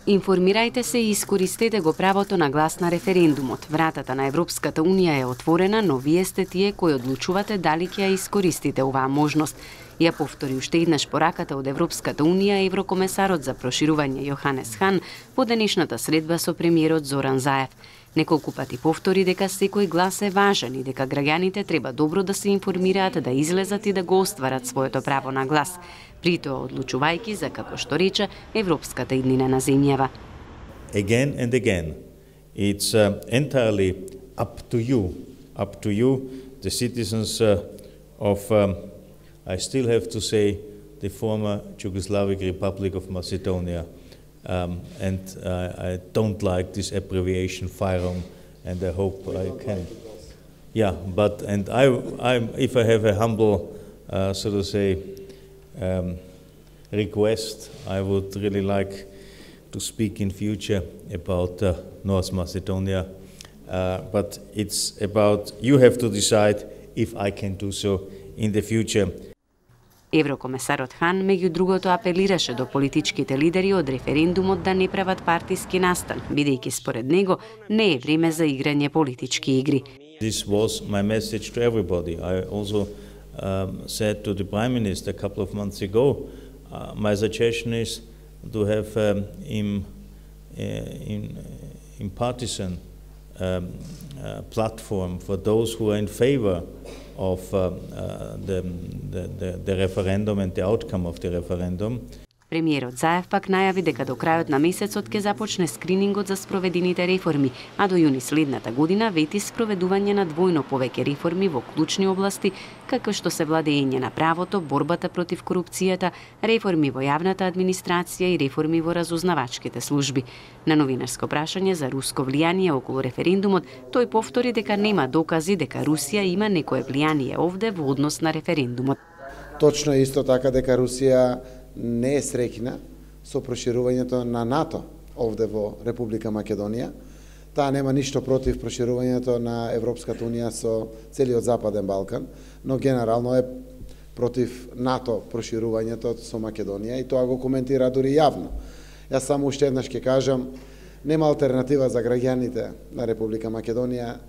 Информирајте се и искористете го правото на глас на референдумот. Вратата на Европската Унија е отворена, но вие сте тие кои одлучувате дали ќе ја искористите оваа можност. Ја повтори уште еднаш пораката од Европската Унија еврокомесарот за проширување Јоханес Хан во денешната средба со премиерот Зоран Заев. Неколку пати повтори дека секој глас е важен и дека граѓаните треба добро да се информираат, да излезат и да го остварат своето право на глас, при тоа одлучувајќи за, како што рече, европската иднина на земјава. Again and again, it's entirely up to you, the citizens of, I still have to say, the former Yugoslavic Republic of Macedonia. And I don't like this abbreviation FYROM, and I hope I can. Yeah, but and if I have a humble, so to say, request, I would really like to speak in future about North Macedonia. But it's about you have to decide if I can do so in the future. Еврокомесарот Хан, меѓу другото, апелираше до политичките лидери од референдумот да не прават партиски настан, бидејќи според него не е време за играње политички игри. This was my message to everybody. I also said to the Prime Minister a couple of months ago, my suggestion is to have in partisan platform for those who are in favor of the referendum and the outcome of the referendum. Премиерот Заев пак најави дека до крајот на месецот ќе започне скринингот за спроведените реформи, а до јуни следната година вети спроведување на двојно повеќе реформи во клучни области, како што се владење на правото, борбата против корупцијата, реформи во јавната администрација и реформи во разузнавачките служби. На новинарско прашање за руско влијание околу референдумот, тој повтори дека нема докази дека Русија има некое влијание овде во однос на референдумот. Точно исто така дека Русија не е среќна со проширувањето на НАТО овде во Република Македонија. Таа нема ништо против проширувањето на Европската Унија со целиот Западен Балкан, но генерално е против НАТО проширувањето со Македонија и тоа го коментира дури јавно. Јас само уште еднаш ќе кажам, нема алтернатива за граѓаните на Република Македонија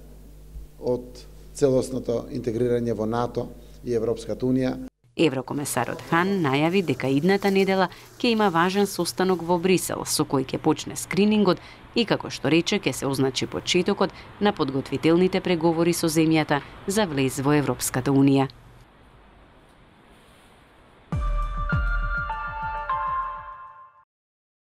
од целосното интегрирање во НАТО и Европската Унија. Еврокомесарот Хан најави дека идната недела ќе има важен состанок во Брисел, со кој ќе почне скринингот и, како што рече, ќе се означи почетокот на подготвителните преговори со земјата за влез во Европската Унија.